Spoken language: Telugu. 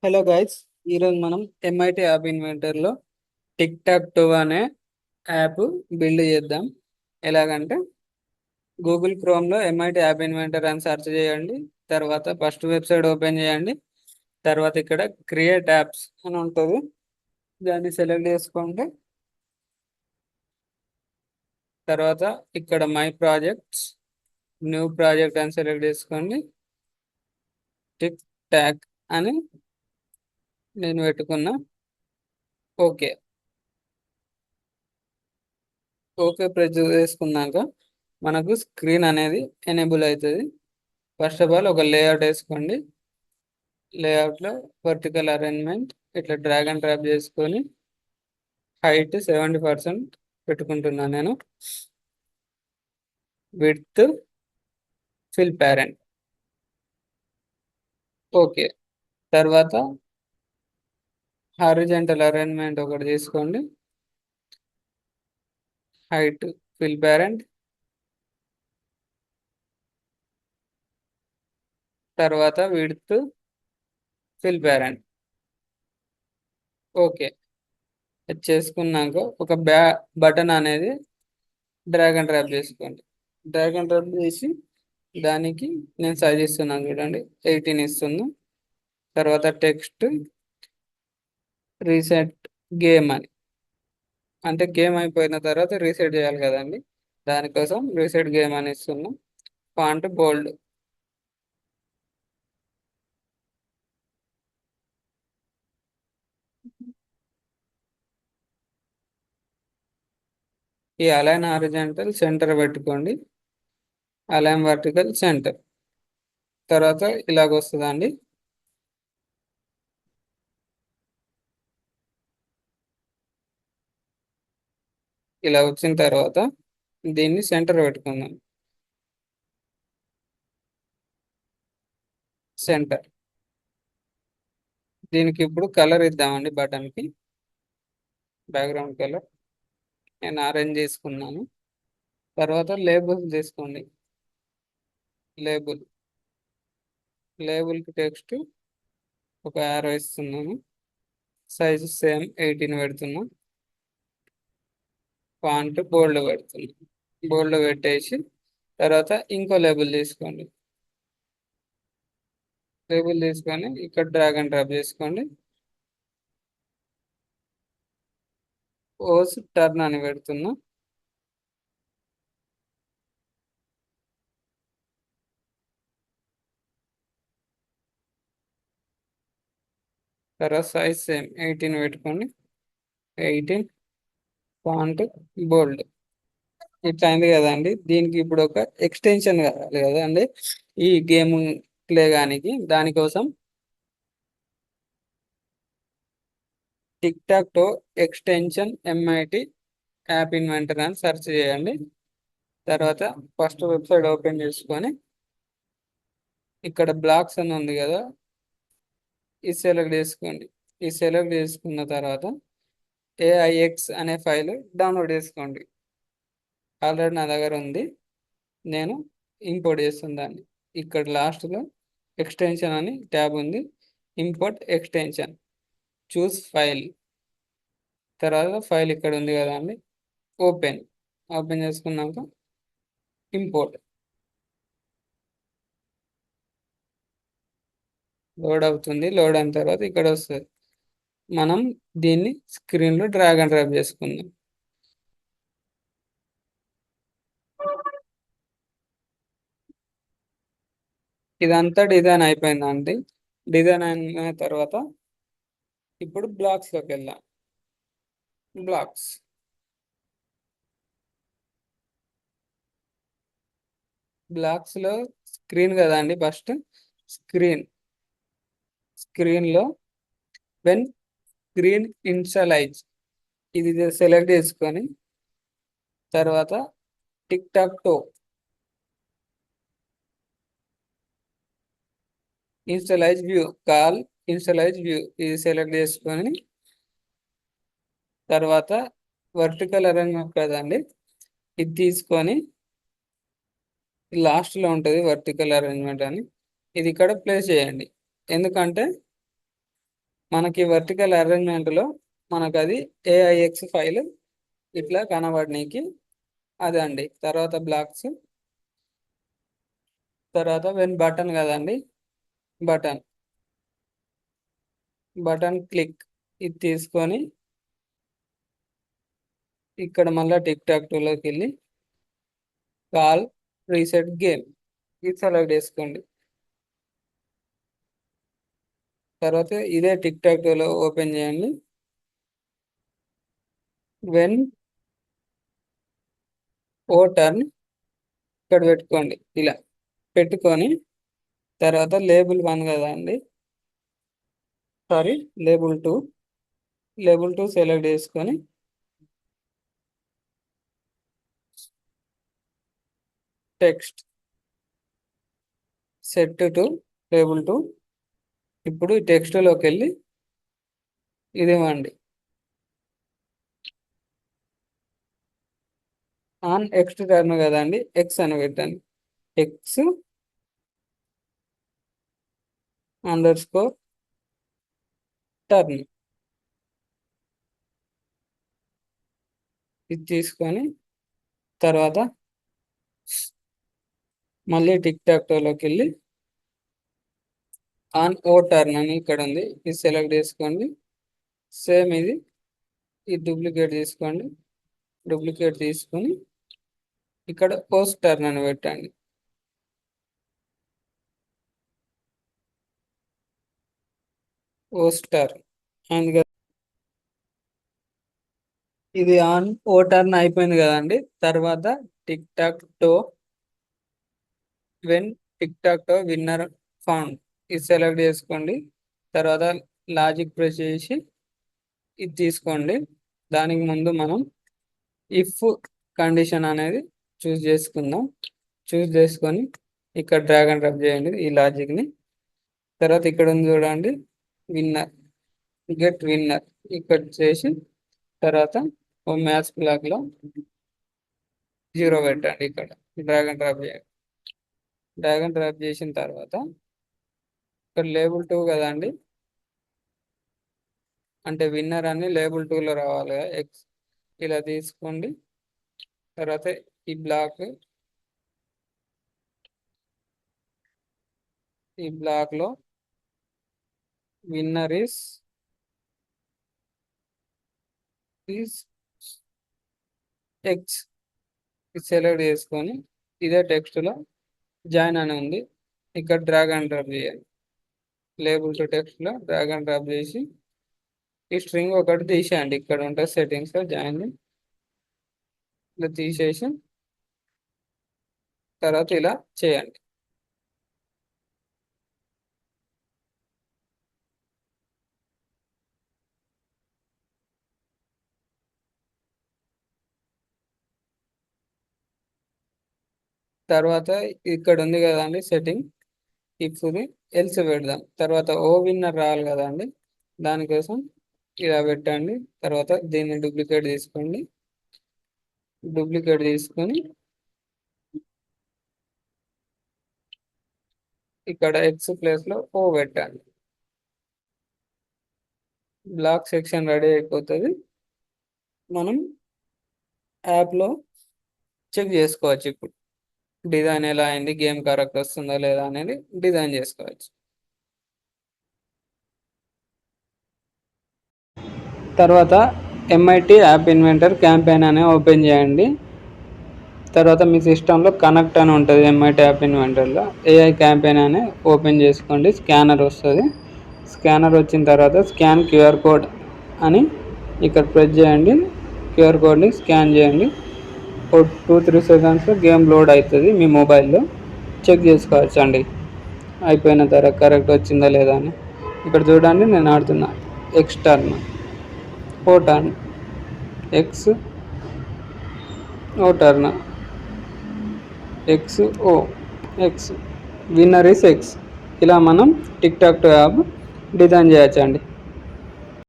హలో గైస్, ఈరోజు మనం ఎంఐటి యాప్ ఇన్వెంటర్లో టిక్ టాక్ టూ అనే యాప్ బిల్డ్ చేద్దాం. ఎలాగంటే గూగుల్ క్రోమ్లో ఎంఐటి యాప్ ఇన్వెంటర్ అని సెర్చ్ చేయండి. తర్వాత ఫస్ట్ వెబ్సైట్ ఓపెన్ చేయండి. తర్వాత ఇక్కడ క్రియేట్ యాప్స్ అని ఉంటుంది, దాన్ని సెలెక్ట్ చేసుకోండి. తర్వాత ఇక్కడ మై ప్రాజెక్ట్స్, న్యూ ప్రాజెక్ట్ అని సెలెక్ట్ చేసుకోండి. టిక్ టాక్ అని నేను పెట్టుకున్నా. ఓకే ఓకే ప్రెస్ చేసుకున్నాక మనకు స్క్రీన్ అనేది ఎనేబుల్ అవుతుంది. ఫస్ట్ ఆఫ్ ఆల్ ఒక లేఅవుట్ వేసుకోండి. లేఅవుట్లో వర్టికల్ అరేంజ్మెంట్ ఇట్లా డ్రాగ్ అండ్ డ్రాప్ చేసుకొని హైట్ 70% పెట్టుకుంటున్నాను నేను. Width fill parent. ఓకే. తర్వాత హారిజంటల్ అరేంజ్మెంట్ ఒకటి తీసుకోండి. Height fill parent. తర్వాత విడ్త్ ఫిల్ పేరెంట్. ఓకే. ఇది చేసుకున్నాక ఒక బటన్ అనేది డ్రాగ్ అండ్ డ్రాప్ చేసుకోండి. డ్రాగ్ అండ్ డ్రాప్ చేసి దానికి నేను సైజ్ ఇస్తున్నాను, చూడండి 18 ఇస్తుంది. తర్వాత టెక్స్ట్ రీసెట్ గేమ్ అని, అంటే గేమ్ అయిపోయిన తర్వాత రీసెట్ చేయాలి కదండి, దానికోసం రీసెట్ గేమ్ అని ఇస్తున్నాం. ఫాంట్ బోల్డ్. ఈ అలైన్ హారిజాంటల్ సెంటర్ పెట్టుకోండి, అలైన్ వర్టికల్ సెంటర్. తర్వాత ఇలాగ వస్తుందండి. ఇలా వచ్చిన తర్వాత దీన్ని సెంటర్ పెట్టుకుందాం. సెంటర్. దీనికి ఇప్పుడు కలర్ ఇద్దామండి బటన్కి. బ్యాక్గ్రౌండ్ కలర్ నేను ఆరెంజ్ చేసుకున్నాను. తర్వాత లేబుల్ తీసుకోండి. లేబుల్. లేబుల్కి టెక్స్ట్ ఒక యారో ఇస్తున్నాను. సైజు సేమ్ 18 పెడుతున్నా. ఫాంట్ బోల్డ్ పెడుతున్నా. బోల్డ్ పెట్టేసి తర్వాత ఇంకో లేబుల్ తీసుకోండి. లేబుల్ తీసుకొని ఇక్కడ డ్రాగ్ అండ్ డ్రాప్ చేసుకోండి. ఓస్ టర్న్ అని పెడుతున్నా. తర్వాత సైజ్ సేమ్ 18 పెట్టుకోండి. 18. ఫాంట్ బోల్డ్. ఇట్లా అయింది కదండి. దీనికి ఇప్పుడు ఒక ఎక్స్టెన్షన్ కావాలి కదండి ఈ గేమ్ ప్లే గానికి. దానికోసం tic tac toe extension MIT app inventor అని సెర్చ్ చేయండి. తర్వాత ఫస్ట్ వెబ్సైట్ ఓపెన్ చేసుకొని ఇక్కడ బ్లాక్స్ అని ఉంది కదా, ఇది సెలెక్ట్ చేసుకోండి. ఈ సెలెక్ట్ చేసుకున్న తర్వాత ఏఐఎక్స్ అనే ఫైల్ డౌన్లోడ్ చేసుకోండి. ఆల్రెడీ నా దగ్గర ఉంది, నేను ఇంపోర్ట్ చేస్తాను దాన్ని. ఇక్కడ లాస్ట్లో ఎక్స్టెన్షన్ అని ట్యాబ్ ఉంది. ఇంపోర్ట్ ఎక్స్టెన్షన్, చూస్ ఫైల్. తర్వాత ఫైల్ ఇక్కడ ఉంది కదా అండి, ఓపెన్. ఓపెన్ చేసుకున్నాక ఇంపోర్ట్. లోడ్ అవుతుంది. లోడ్ అయిన తర్వాత ఇక్కడ వస్తుంది. మనం దీన్ని స్క్రీన్లో డ్రాగ్ అండ్ డ్రాప్ చేసుకుందాం. ఇదంతా డిజైన్ అయిపోయిందండి. డిజైన్ అయిన తర్వాత ఇప్పుడు బ్లాక్స్లోకి వెళ్దాం. బ్లాక్స్. బ్లాక్స్లో స్క్రీన్ కదా అండి. First screen. స్క్రీన్లో వెన్ స్క్రీన్ ఇన్షియలైజ్ ఇది సెలెక్ట్ చేసుకొని తర్వాత tic tac toe initialize view, call initialize view ఇది సెలెక్ట్ చేసుకొని తర్వాత వర్టికల్ అరేంజ్మెంట్ కదండి, ఇది తీసుకొని లాస్ట్లో ఉంటుంది వర్టికల్ అరేంజ్మెంట్ అని, ఇది ఇక్కడ ప్లేస్ చేయండి. ఎందుకంటే మనకి వర్టికల్ అరేంజ్మెంట్లో మనకు అది ఏఐఎక్స్ ఫైల్ ఇట్లా కనబడనీకి అదే అండి. తర్వాత బ్లాక్స్, తర్వాత వెన్ బటన్ కదండి, బటన్ క్లిక్ ఇది తీసుకొని ఇక్కడ మళ్ళీ టిక్ టాక్ టూలోకి వెళ్ళి కాల్ రీసెట్ గేమ్ ఇది సెలెక్ట్ చేసుకోండి. తర్వాత ఇదే టిక్ టాక్ టూలో ఓపెన్ చేయండి. వెన్ ఓ టర్న్ ఇక్కడ పెట్టుకోండి. ఇలా పెట్టుకొని తర్వాత లేబుల్ 1 కదా అండి, సారీ లేబుల్ 2 సెలెక్ట్ చేసుకొని టెక్స్ట్ సెట్ టు లేబుల్ 2. ఇప్పుడు ఈ టెక్స్ట్లోకి వెళ్ళి ఇది ఇవ్వండి, ఆన్ ఎక్స్ట్ టర్న్ కదండి, ఎక్స్ అని పెట్టండి. ఎక్స్ అండర్ స్కోర్ టర్న్ ఇది తీసుకొని తర్వాత మళ్ళీ టిక్ టాక్ టోలోకి వెళ్ళి ఆన్ ఓ టర్న్ అని ఇక్కడ ఉంది, ఇది సెలెక్ట్ చేసుకోండి. సేమ్ ఇది డూప్లికేట్ తీసుకోండి. డూప్లికేట్ తీసుకొని ఇక్కడ పోస్ట్ టర్న్ అని పెట్టండి. పోస్ట్ టర్న్ అండ్ ఇది ఆన్ ఓ టర్న్ అయిపోయింది కదండి. తర్వాత tic tac toe when tic tac toe winner found ఇది సెలెక్ట్ చేసుకోండి. తర్వాత లాజిక్ ప్రెస్ చేసి ఇది తీసుకోండి. దానికి ముందు మనం ఇఫ్ కండిషన్ అనేది చూస్ చేసుకుందాం. చూస్ చేసుకొని ఇక్కడ డ్రాగ్ అండ్ డ్రాప్ చేయండి ఈ లాజిక్ని. తర్వాత ఇక్కడ ఉంది చూడండి విన్నర్, గెట్ విన్నర్ ఇక్కడ చేసి తర్వాత ఓ మ్యాథ్స్ బ్లాక్లో 0 పెట్టండి. ఇక్కడ డ్రాగ్ అండ్ డ్రాప్ చేయండి. డ్రాగ్ అండ్ డ్రాప్ చేసిన తర్వాత ఇక్కడ లేబుల్ 2 కదండి, అంటే విన్నర్ అని లేబుల్ 2లో రావాలి. ఎక్స్ ఇలా తీసుకోండి. తర్వాత ఈ బ్లాక్లో విన్నర్ ఈస్ ఎక్స్ ఇది సెలెక్ట్ చేసుకొని ఇదే టెక్స్ట్లో జాయిన్ అని ఉంది, ఇక్కడ డ్రాగ్ అండ్ డ్రాప్ చేయాలి. లేబుల్ 2 టెక్స్ట్లో డ్రాగ్ అండ్ డ్రాప్ చేసి ఈ స్ట్రింగ్ ఒకటి తీసేయండి. ఇక్కడ ఉంటుంది సెట్టింగ్స్లో జాయిన్, ఇలా తీసేసి తర్వాత ఇలా చేయండి. తర్వాత ఇక్కడ ఉంది కదండి సెట్టింగ్, ఇఫ్ది ఎల్స్ పెడదాం. తర్వాత ఓ విన్నర్ రావాలి కదండి, దానికోసం ఇలా పెట్టండి. తర్వాత దీన్ని డూప్లికేట్ తీసుకోండి. డూప్లికేట్ తీసుకొని ఇక్కడ ఎక్స్ ప్లేస్లో ఓ పెట్టండి. బ్లాక్ సెక్షన్ రెడీ అయిపోతుంది. మనం యాప్లో చెక్ చేసుకోవచ్చు. ఇప్పుడు డిజైన్ ఎలా అయింది, గేమ్ కరెక్ట్ వస్తుందా లేదా అనేది డిజైన్ చేసుకోవచ్చు. తర్వాత ఎంఐటి యాప్ ఇన్వెంటర్ క్యాంపెయిన్ అని ఓపెన్ చేయండి. తర్వాత మీ సిస్టంలో కనెక్ట్ అని ఉంటుంది ఎంఐటి యాప్ ఇన్వెంటర్లో. ఏఐ క్యాంపెయిన్ అని ఓపెన్ చేసుకోండి. స్కానర్ వస్తుంది. స్కానర్ వచ్చిన తర్వాత స్కాన్ క్యూఆర్ కోడ్ అని ఇక్కడ ప్రెస్ చేయండి. క్యూఆర్ కోడ్ని స్కాన్ చేయండి. 2-3 సెకండ్స్లో గేమ్ లోడ్ అవుతుంది. మీ మొబైల్లో చెక్ చేసుకోవచ్చు అండి అయిపోయిన తర్వాత కరెక్ట్ వచ్చిందా లేదా అని. ఇక్కడ చూడండి నేను ఆడుతున్నా x turn, O turn, x O turn, x O, x winner is x. ఇలా మనం టిక్ టాక్ యాప్ డిజైన్ చేయొచ్చు అండి.